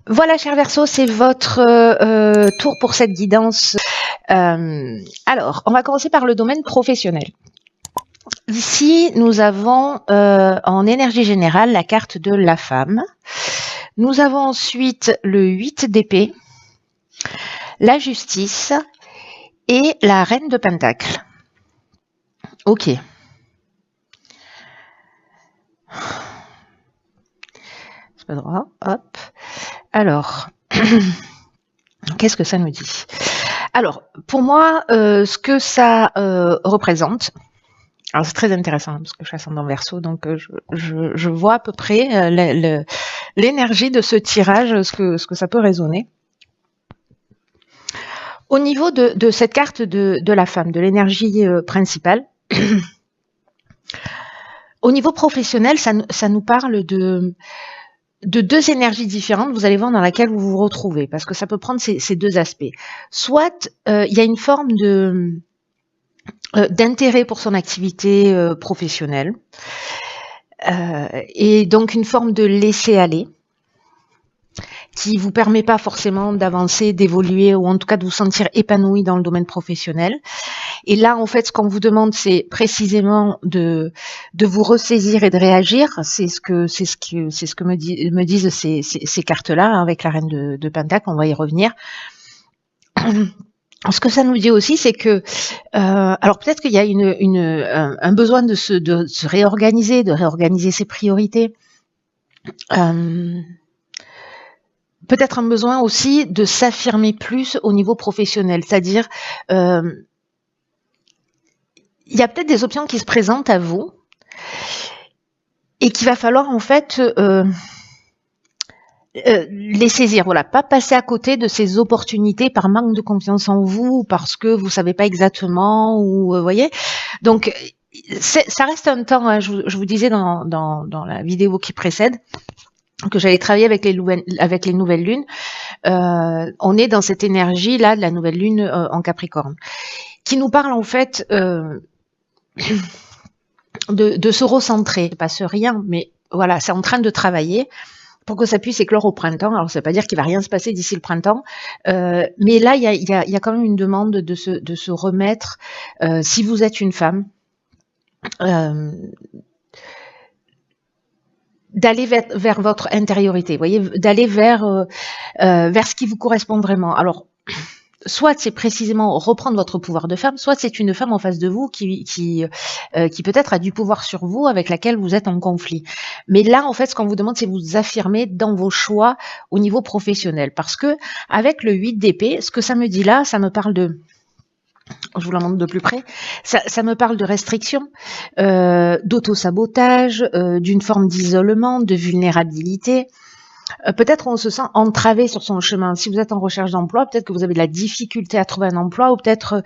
Voilà, cher Verseau, c'est votre tour pour cette guidance. Alors, on va commencer par le domaine professionnel. Ici, nous avons en énergie générale la carte de la femme. Nous avons ensuite le 8 d'épée, la justice et la reine de pentacle. Ok. C'est pas droit. Hop. Alors, qu'est-ce que ça nous dit? Alors, pour moi, ce que ça représente, alors c'est très intéressant parce que je suis ascendant Verseau, donc je vois à peu près l'énergie de ce tirage, ce que ça peut résonner. Au niveau de cette carte de la femme, de l'énergie principale, au niveau professionnel, ça nous parle de deux énergies différentes, vous allez voir, dans laquelle vous vous retrouvez, parce que ça peut prendre ces deux aspects. Soit il y a une forme d'intérêt pour son activité professionnelle, et donc une forme de laisser-aller, qui vous permet pas forcément d'avancer, d'évoluer, ou en tout cas de vous sentir épanoui dans le domaine professionnel. Et là, en fait, ce qu'on vous demande, c'est précisément de vous ressaisir et de réagir. C'est ce que me disent ces cartes-là, hein, avec la reine de Pentacle. On va y revenir. Ce que ça nous dit aussi, c'est que, alors peut-être qu'il y a un besoin de se réorganiser, de réorganiser ses priorités. Peut-être un besoin aussi de s'affirmer plus au niveau professionnel, c'est-à-dire il y a peut-être des options qui se présentent à vous et qu'il va falloir en fait les saisir, voilà, pas passer à côté de ces opportunités par manque de confiance en vous, parce que vous savez pas exactement, ou voyez. Donc ça reste un temps, hein, je vous disais dans la vidéo qui précède que j'allais travailler avec les nouvelles lunes. On est dans cette énergie là de la nouvelle lune en Capricorne, qui nous parle en fait de se recentrer. Il ne passe rien, mais voilà, c'est en train de travailler pour que ça puisse éclore au printemps. Alors ça ne veut pas dire qu'il va rien se passer d'ici le printemps, mais là il y a quand même une demande de se remettre, si vous êtes une femme, d'aller vers votre intériorité, vous voyez, d'aller vers ce qui vous correspond vraiment. Alors, soit c'est précisément reprendre votre pouvoir de femme, soit c'est une femme en face de vous qui peut-être a du pouvoir sur vous, avec laquelle vous êtes en conflit. Mais là, en fait, ce qu'on vous demande, c'est vous affirmer dans vos choix au niveau professionnel. Parce que avec le 8 d'épée, ce que ça me dit là, ça me parle de... Je vous la montre de plus près. Ça me parle de restriction, d'auto-sabotage, d'une forme d'isolement, de vulnérabilité. Peut-être on se sent entravé sur son chemin. Si vous êtes en recherche d'emploi, peut-être que vous avez de la difficulté à trouver un emploi, ou peut-être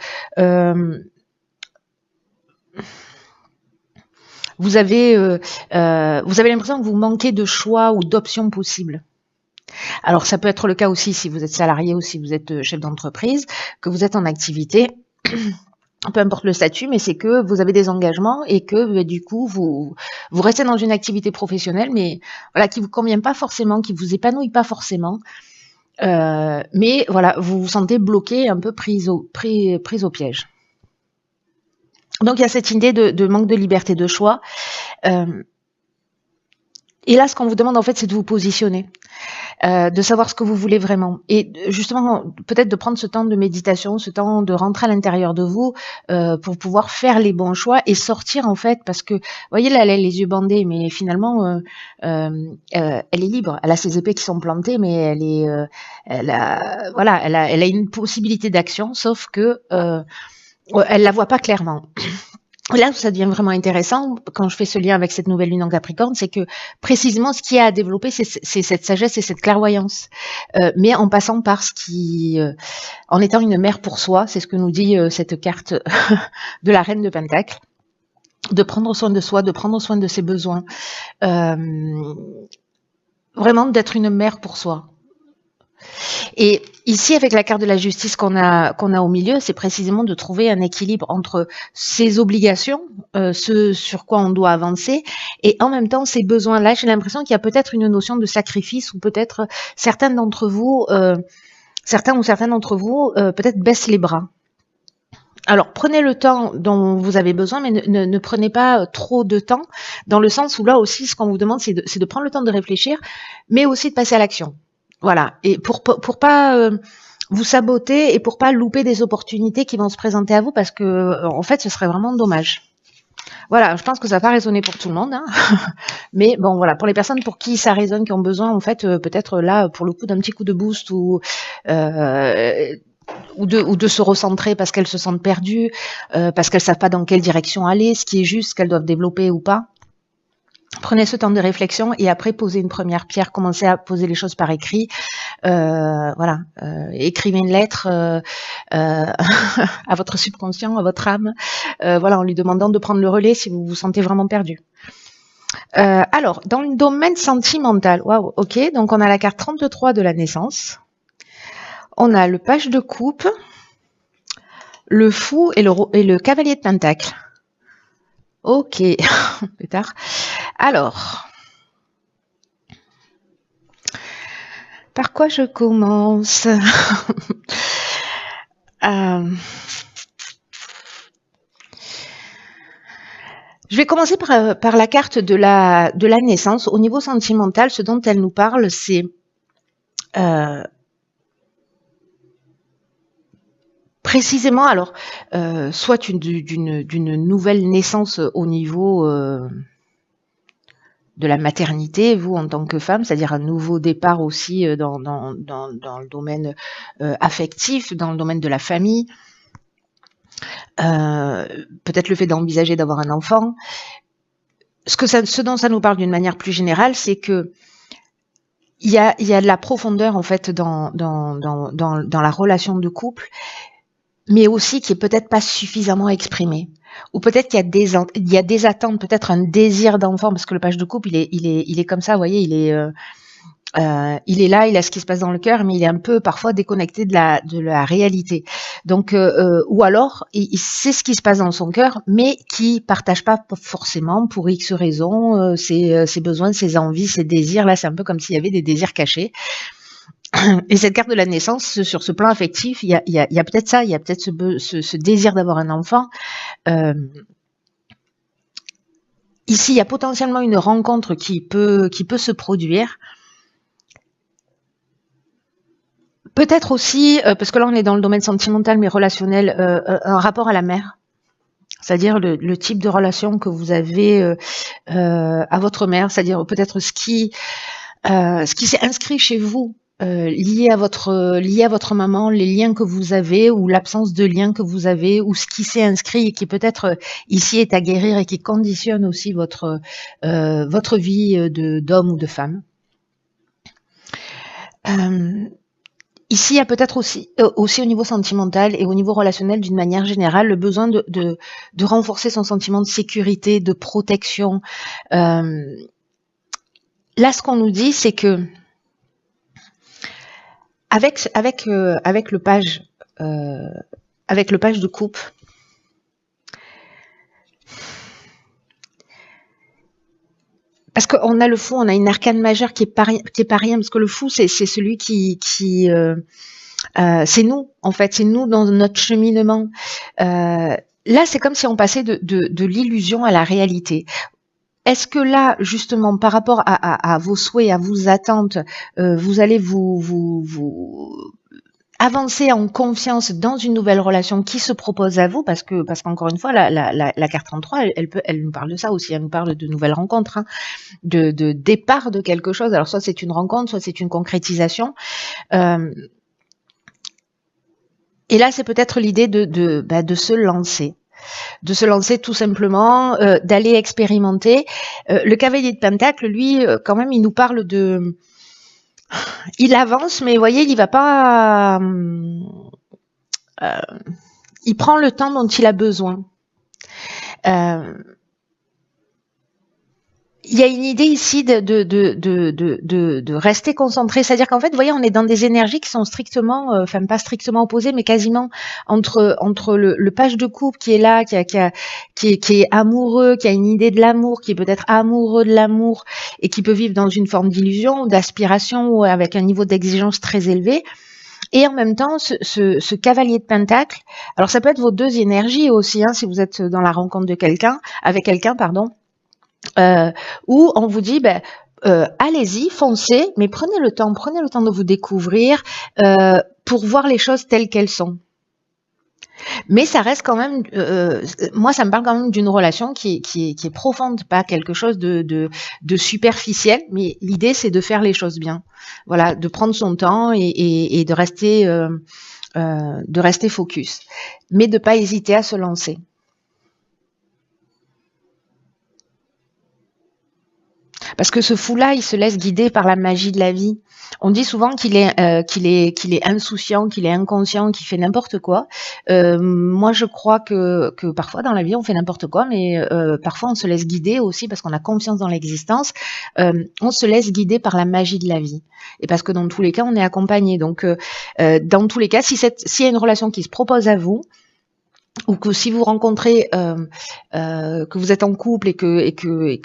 vous avez l'impression que vous manquez de choix ou d'options possibles. Alors ça peut être le cas aussi si vous êtes salarié ou si vous êtes chef d'entreprise, que vous êtes en activité, peu importe le statut, mais c'est que vous avez des engagements et que du coup vous restez dans une activité professionnelle, mais voilà, qui vous convient pas forcément, qui vous épanouit pas forcément. Mais voilà, vous vous sentez bloqué, un peu prise au piège. Donc il y a cette idée de manque de liberté de choix. Et là, ce qu'on vous demande en fait, c'est de vous positionner, de savoir ce que vous voulez vraiment, et justement peut-être de prendre ce temps de méditation, ce temps de rentrer à l'intérieur de vous, pour pouvoir faire les bons choix et sortir en fait, parce que vous voyez là, elle a les yeux bandés, mais finalement elle est libre, elle a ses épées qui sont plantées, mais elle a une possibilité d'action, sauf que elle la voit pas clairement. Là où ça devient vraiment intéressant, quand je fais ce lien avec cette nouvelle lune en Capricorne, c'est que précisément ce qu'il y a à développer, c'est cette sagesse et cette clairvoyance, mais en passant par ce qui, en étant une mère pour soi, c'est ce que nous dit cette carte de la reine de Pentacle, de prendre soin de soi, de prendre soin de ses besoins, vraiment d'être une mère pour soi. Et ici, avec la carte de la justice qu'on a au milieu, c'est précisément de trouver un équilibre entre ses obligations, ce sur quoi on doit avancer, et en même temps ses besoins. Là, j'ai l'impression qu'il y a peut-être une notion de sacrifice, ou peut-être certains d'entre vous, certains ou certaines d'entre vous, peut-être baissent les bras. Alors, prenez le temps dont vous avez besoin, mais ne prenez pas trop de temps, dans le sens où là aussi, ce qu'on vous demande, c'est de prendre le temps de réfléchir, mais aussi de passer à l'action. Voilà. Et pour pas vous saboter et pour pas louper des opportunités qui vont se présenter à vous, parce que en fait, ce serait vraiment dommage. Voilà, je pense que ça va pas résonner pour tout le monde, hein. Mais bon, voilà, pour les personnes pour qui ça résonne, qui ont besoin, en fait, peut-être là, pour le coup, d'un petit coup de boost ou de se recentrer parce qu'elles se sentent perdues, parce qu'elles savent pas dans quelle direction aller, ce qui est juste, ce qu'elles doivent développer ou pas. Prenez ce temps de réflexion et après posez une première pierre, commencez à poser les choses par écrit. Voilà, écrivez une lettre à votre subconscient, à votre âme, voilà, en lui demandant de prendre le relais si vous vous sentez vraiment perdu. Alors, dans le domaine sentimental, waouh, ok, donc on a la carte 33 de la naissance. On a le page de coupe, le fou et le cavalier de pentacle. Ok, plus tard. Alors, par quoi je commence? Je vais commencer par la carte de la naissance. Au niveau sentimental, ce dont elle nous parle, c'est précisément, alors, soit d'une nouvelle naissance au niveau de la maternité, vous en tant que femme, c'est-à-dire un nouveau départ aussi dans le domaine affectif, dans le domaine de la famille, peut-être le fait d'envisager d'avoir un enfant. Ce dont ça nous parle d'une manière plus générale, c'est que il y a de la profondeur en fait dans la relation de couple, mais aussi qui est peut-être pas suffisamment exprimée. Ou peut-être qu'il y a des attentes, peut-être un désir d'enfant, parce que le page de couple, il est comme ça, vous voyez, il est là, il a ce qui se passe dans le cœur, mais il est un peu parfois déconnecté de la réalité. Donc, ou alors, il sait ce qui se passe dans son cœur, mais qui partage pas forcément pour X raisons ses besoins, ses envies, ses désirs. Là, c'est un peu comme s'il y avait des désirs cachés. Et cette carte de la naissance, sur ce plan affectif, il y a peut-être ça, il y a peut-être ce désir d'avoir un enfant. Ici, il y a potentiellement une rencontre qui peut se produire. Peut-être aussi, parce que là on est dans le domaine sentimental mais relationnel, un rapport à la mère. C'est-à-dire le type de relation que vous avez à votre mère, c'est-à-dire peut-être ce qui s'est inscrit chez vous, lié à votre maman, les liens que vous avez ou l'absence de liens que vous avez, ou ce qui s'est inscrit et qui peut-être ici est à guérir et qui conditionne aussi votre vie d'homme ou de femme. Ici, il y a peut-être aussi au niveau sentimental et au niveau relationnel d'une manière générale, le besoin de renforcer son sentiment de sécurité, de protection. Là, ce qu'on nous dit, c'est que avec le page de coupe, parce qu'on a le fou, on a une arcane majeure qui est pas rien, parce que le fou, c'est celui qui c'est nous, en fait, c'est nous dans notre cheminement. Là, c'est comme si on passait de l'illusion à la réalité. Est-ce que là, justement, par rapport à vos souhaits, à vos attentes, vous allez vous avancer en confiance dans une nouvelle relation qui se propose à vous, parce qu'encore une fois, la carte 33, elle nous parle de ça aussi, elle nous parle de nouvelles rencontres, hein, de départ de quelque chose. Alors soit c'est une rencontre, soit c'est une concrétisation. Et là, c'est peut-être l'idée de se lancer. De se lancer tout simplement, d'aller expérimenter. Le cavalier de pentacle, lui, quand même, il nous parle de... Il avance, mais vous voyez, il va pas... il prend le temps dont il a besoin. Il y a une idée ici de rester concentré, c'est-à-dire qu'en fait, vous voyez, on est dans des énergies qui sont strictement, enfin pas strictement opposées, mais quasiment entre le page de coupe qui est là, qui est amoureux, qui a une idée de l'amour, qui est peut-être amoureux de l'amour et qui peut vivre dans une forme d'illusion ou d'aspiration ou avec un niveau d'exigence très élevé. Et en même temps, ce cavalier de pentacle, alors ça peut être vos deux énergies aussi, hein, si vous êtes dans la rencontre de quelqu'un, avec quelqu'un, pardon. Où on vous dit allez-y, foncez, mais prenez le temps de vous découvrir pour voir les choses telles qu'elles sont. Mais ça reste quand même, moi ça me parle quand même d'une relation qui est profonde, pas quelque chose de superficiel, mais l'idée c'est de faire les choses bien, voilà, de prendre son temps et de rester focus, mais de pas hésiter à se lancer. Parce que ce fou-là, il se laisse guider par la magie de la vie. On dit souvent qu'il est insouciant, qu'il est inconscient, qu'il fait n'importe quoi. Moi, je crois que parfois dans la vie, on fait n'importe quoi, mais parfois on se laisse guider aussi parce qu'on a confiance dans l'existence. On se laisse guider par la magie de la vie. Et parce que dans tous les cas, on est accompagné. Donc, dans tous les cas, s'il y a une relation qui se propose à vous, ou que si vous rencontrez que vous êtes en couple et que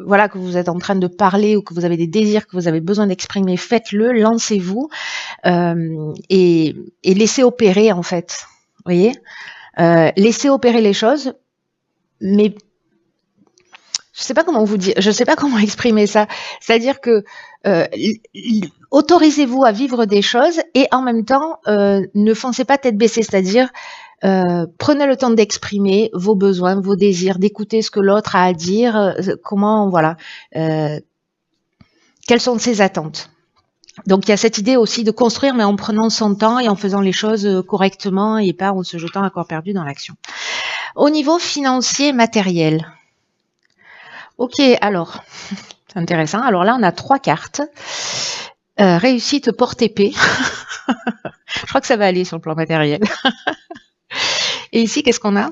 voilà, que vous êtes en train de parler ou que vous avez des désirs que vous avez besoin d'exprimer, faites-le, lancez-vous et laissez opérer en fait. Vous voyez, laissez opérer les choses, mais je sais pas comment vous dire, je sais pas comment exprimer ça. C'est-à-dire que autorisez-vous à vivre des choses et en même temps ne foncez pas tête baissée, c'est-à-dire prenez le temps d'exprimer vos besoins, vos désirs, d'écouter ce que l'autre a à dire, comment, voilà, quelles sont ses attentes. Donc il y a cette idée aussi de construire, mais en prenant son temps et en faisant les choses correctement et pas en se jetant à corps perdu dans l'action. Au niveau financier, matériel. Ok, alors, c'est intéressant. Alors là, on a 3 cartes. Réussite porte épée. Je crois que ça va aller sur le plan matériel. Et ici, qu'est-ce qu'on a?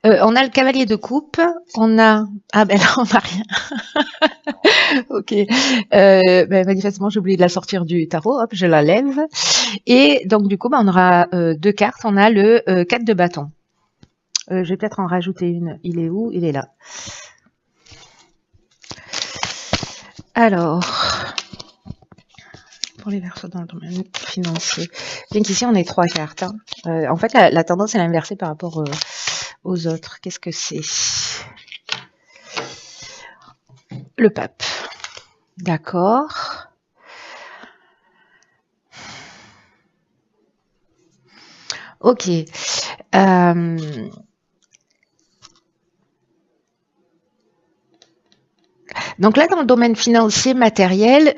On a le cavalier de coupe, on a... Ah ben là, on n'a rien. Ok. Manifestement, j'ai oublié de la sortir du tarot. Hop, je la lève. Et donc, du coup, on aura 2 cartes. On a le 4 de bâton. Je vais peut-être en rajouter une. Il est où? Il est là. Alors... pour les Verseaux dans le domaine financier. Bien qu'ici, on ait 3 cartes. Hein. En fait, la tendance est l'inversée par rapport aux autres. Qu'est-ce que c'est? Le pape. D'accord. Ok. Donc là, dans le domaine financier, matériel,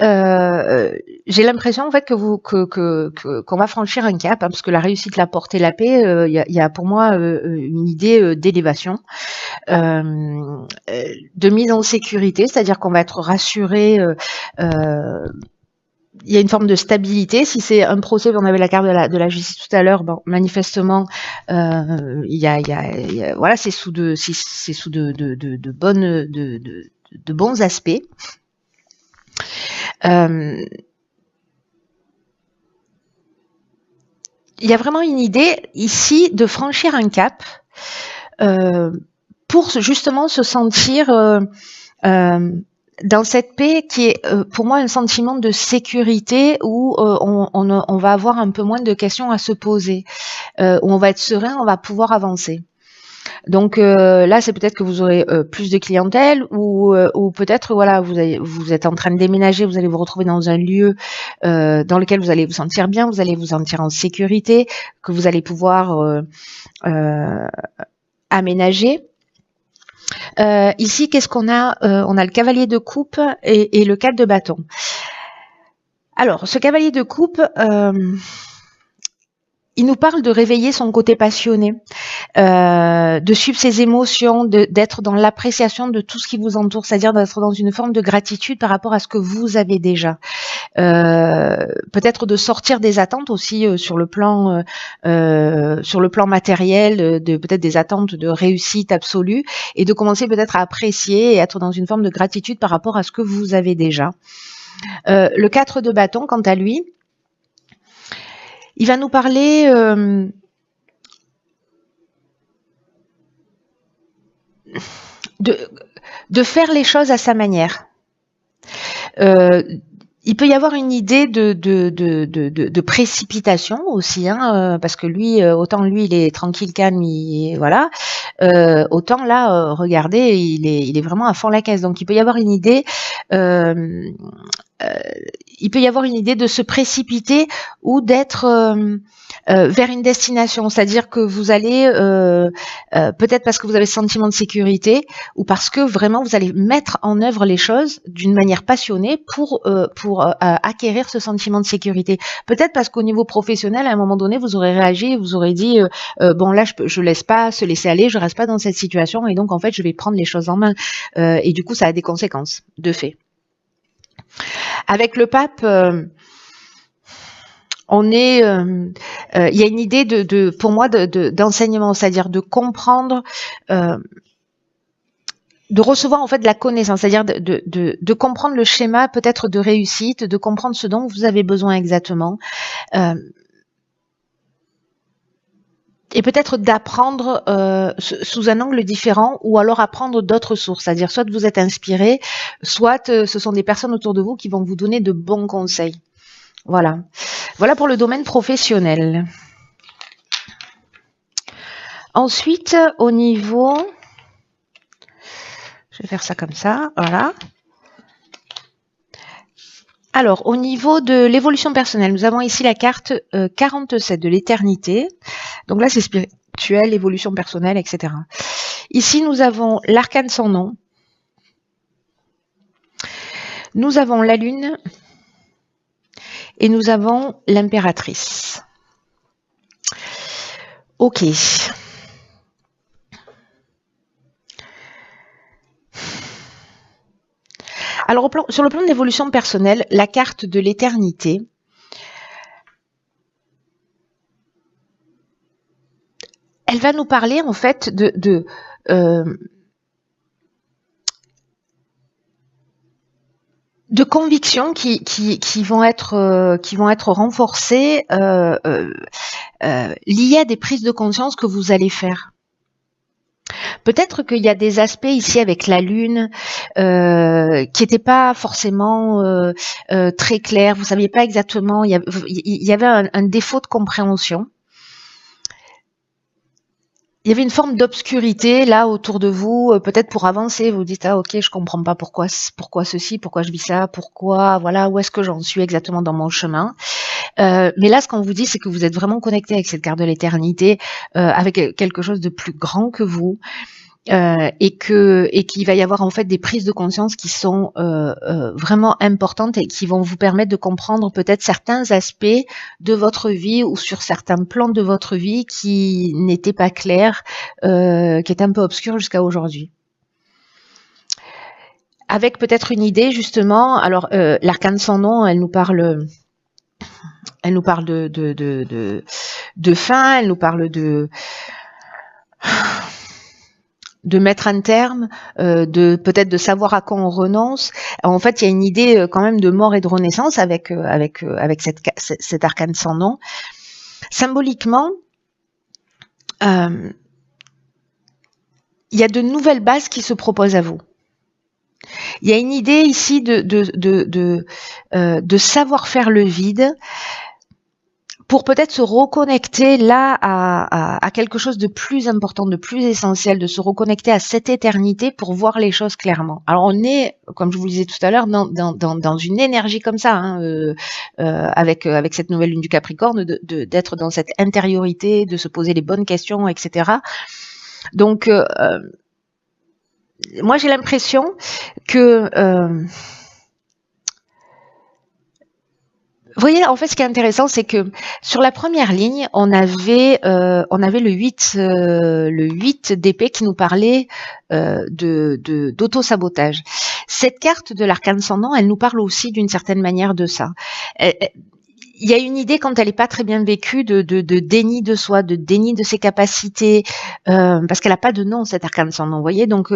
j'ai l'impression en fait qu'on va franchir un cap, hein, parce que la réussite, la portée, la paix, il y a pour moi une idée d'élévation, de mise en sécurité, c'est-à-dire qu'on va être rassuré. Il y a une forme de stabilité. Si c'est un procès, on avait la carte de la justice tout à l'heure, bon, manifestement, il y a voilà, c'est sous de bons aspects. Il y a vraiment une idée ici de franchir un cap pour justement se sentir dans cette paix qui est pour moi un sentiment de sécurité où on va avoir un peu moins de questions à se poser, où on va être serein, on va pouvoir avancer. Donc là, c'est peut-être que vous aurez plus de clientèle ou peut-être voilà, vous êtes en train de déménager, vous allez vous retrouver dans un lieu dans lequel vous allez vous sentir bien, vous allez vous sentir en sécurité, que vous allez pouvoir aménager. Ici, qu'est-ce qu'on a? On a le cavalier de coupe et le 4 de bâton. Alors, ce cavalier de coupe, il nous parle de réveiller son côté passionné, de suivre ses émotions, d'être dans l'appréciation de tout ce qui vous entoure, c'est-à-dire d'être dans une forme de gratitude par rapport à ce que vous avez déjà. peut-être de sortir des attentes aussi sur le plan matériel, de peut-être des attentes de réussite absolue, et de commencer peut-être à apprécier et être dans une forme de gratitude par rapport à ce que vous avez déjà. Le 4 de bâton, quant à lui, il va nous parler de faire les choses à sa manière. Il peut y avoir une idée de précipitation aussi, hein, parce que lui, autant lui, il est tranquille, calme, voilà. Autant là, regardez, il est vraiment à fond la caisse. Donc il peut y avoir une idée. Il peut y avoir une idée de se précipiter ou d'être vers une destination, c'est-à-dire que vous allez peut-être parce que vous avez ce sentiment de sécurité ou parce que vraiment vous allez mettre en œuvre les choses d'une manière passionnée pour acquérir ce sentiment de sécurité. Peut-être parce qu'au niveau professionnel, à un moment donné, vous aurez réagi et vous aurez dit bon là je laisse pas se laisser aller, je reste pas dans cette situation et donc en fait je vais prendre les choses en main et du coup ça a des conséquences de fait. Avec le pape, on est, il y a une idée pour moi d'enseignement, c'est-à-dire de comprendre, de recevoir en fait de la connaissance, c'est-à-dire de comprendre le schéma peut-être de réussite, de comprendre ce dont vous avez besoin exactement, et peut-être d'apprendre sous un angle différent ou alors apprendre d'autres sources, c'est-à-dire soit vous êtes inspiré, soit ce sont des personnes autour de vous qui vont vous donner de bons conseils. Voilà. Voilà pour le domaine professionnel. Ensuite, au niveau... Je vais faire ça comme ça, voilà. Alors, au niveau de l'évolution personnelle, nous avons ici la carte 47 de l'éternité. Donc là, c'est spirituel, évolution personnelle, etc. Ici, nous avons l'arcane sans nom. Nous avons la lune. Et nous avons l'impératrice. Ok. Alors, sur le plan de l'évolution personnelle, la carte de l'éternité, elle va nous parler en fait de convictions qui vont être renforcées liées à des prises de conscience que vous allez faire. Peut-être qu'il y a des aspects ici avec la lune qui n'étaient pas forcément très clairs. Vous saviez pas exactement. Il y avait un défaut de compréhension. Il y avait une forme d'obscurité là autour de vous, peut-être pour avancer, vous dites ah ok je comprends pas pourquoi ceci, pourquoi je vis ça, pourquoi voilà où est-ce que j'en suis exactement dans mon chemin. Mais là ce qu'on vous dit c'est que vous êtes vraiment connecté avec cette carte de l'éternité, avec quelque chose de plus grand que vous. Et qu'il va y avoir en fait des prises de conscience qui sont vraiment importantes et qui vont vous permettre de comprendre peut-être certains aspects de votre vie ou sur certains plans de votre vie qui n'étaient pas clairs, qui étaient un peu obscurs jusqu'à aujourd'hui. Avec peut-être une idée justement, alors l'arcane sans nom, elle nous parle de fin, elle nous parle de mettre un terme, de peut-être de savoir à quoi on renonce. En fait, il y a une idée quand même de mort et de renaissance avec cet arcane sans nom. Symboliquement, il y a de nouvelles bases qui se proposent à vous. Il y a une idée ici de savoir faire le vide, pour peut-être se reconnecter là à quelque chose de plus important, de plus essentiel, de se reconnecter à cette éternité pour voir les choses clairement. Alors on est, comme je vous le disais tout à l'heure, dans une énergie comme ça, hein, avec cette nouvelle lune du Capricorne, d'être dans cette intériorité, de se poser les bonnes questions, etc. Donc moi j'ai l'impression que vous voyez, en fait, ce qui est intéressant, c'est que sur la première ligne, on avait le 8 d'épée qui nous parlait d'auto-sabotage. Cette carte de l'arcane ascendant, elle nous parle aussi d'une certaine manière de ça. Il y a une idée, quand elle n'est pas très bien vécue, de déni de soi, de déni de ses capacités, parce qu'elle n'a pas de nom, cette arcane ascendant, vous voyez. Donc,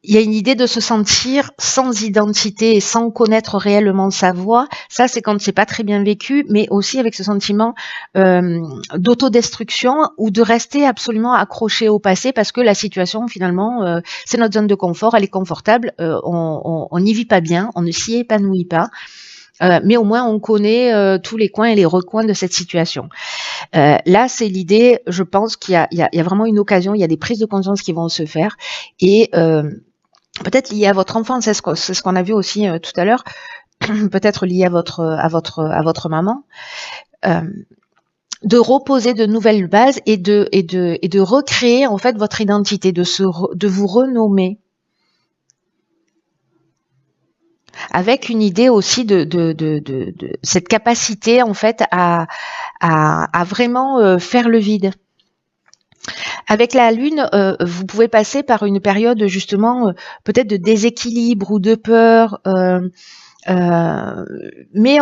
il y a une idée de se sentir sans identité et sans connaître réellement sa voix. Ça, c'est quand c'est pas très bien vécu, mais aussi avec ce sentiment d'autodestruction ou de rester absolument accroché au passé parce que la situation, finalement, c'est notre zone de confort, elle est confortable, on n'y vit pas bien, on ne s'y épanouit pas. Mais au moins on connaît tous les coins et les recoins de cette situation. Là, c'est l'idée, je pense qu'il y a vraiment une occasion, il y a des prises de conscience qui vont se faire et peut-être lié à votre enfance, c'est ce qu'on a vu aussi tout à l'heure, peut-être lié à votre maman, de reposer de nouvelles bases et de recréer en fait votre identité, de vous renommer. Avec une idée aussi de cette capacité en fait à vraiment faire le vide. Avec la Lune, vous pouvez passer par une période justement peut-être de déséquilibre ou de peur, mais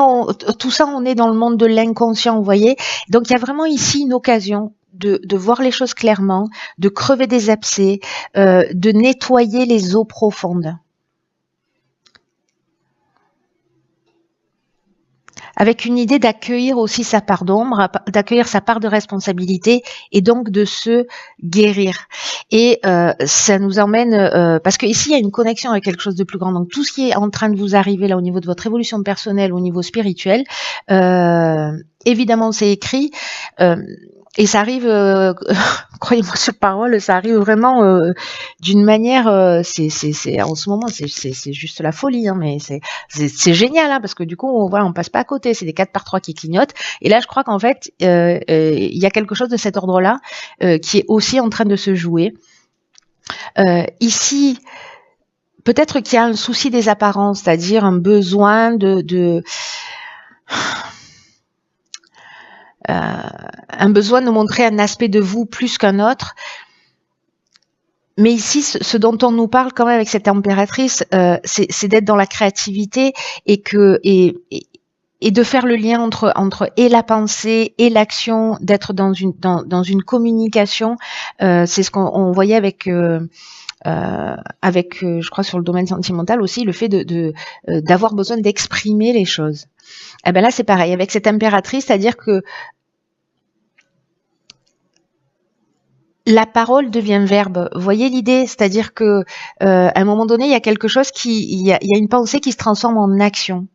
tout ça, on est dans le monde de l'inconscient, vous voyez. Donc il y a vraiment ici une occasion de voir les choses clairement, de crever des abcès, de nettoyer les eaux profondes. Avec une idée d'accueillir aussi sa part d'ombre, d'accueillir sa part de responsabilité et donc de se guérir. Et ça nous emmène, parce que ici il y a une connexion avec quelque chose de plus grand. Donc tout ce qui est en train de vous arriver là au niveau de votre évolution personnelle, au niveau spirituel, évidemment c'est écrit. Et ça arrive, croyez-moi sur parole, ça arrive vraiment d'une manière, c'est en ce moment, c'est juste la folie, hein, mais c'est génial, hein, parce que du coup, on passe pas à côté, c'est des 4x3 qui clignotent. Et là, je crois qu'en fait, il y a quelque chose de cet ordre-là qui est aussi en train de se jouer. Ici, peut-être qu'il y a un souci des apparences, c'est-à-dire un besoin un besoin de montrer un aspect de vous plus qu'un autre. Mais ici, ce dont on nous parle quand même avec cette impératrice, c'est d'être dans la créativité et de faire le lien entre et la pensée et l'action, d'être dans une communication. C'est ce qu'on voyait avec je crois sur le domaine sentimental aussi, le fait d'avoir besoin d'exprimer les choses. Et ben là, c'est pareil avec cette impératrice, c'est-à-dire que la parole devient verbe. Vous voyez l'idée, c'est-à-dire que à un moment donné, il y a quelque chose il y a une pensée qui se transforme en action.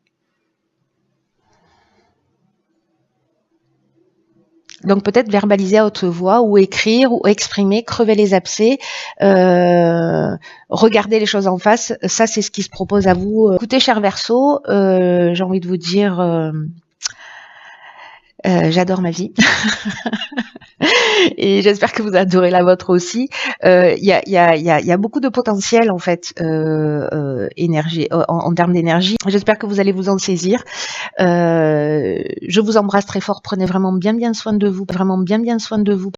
Donc peut-être verbaliser à haute voix ou écrire ou exprimer, crever les abcès, regarder les choses en face. Ça, c'est ce qui se propose à vous. Écoutez, cher Verseau, j'ai envie de vous dire, j'adore ma vie. Et j'espère que vous adorez la vôtre aussi. Il y a beaucoup de potentiel en fait, énergie, en termes d'énergie. J'espère que vous allez vous en saisir. Je vous embrasse très fort. Prenez vraiment bien soin de vous, vraiment bien soin de vous.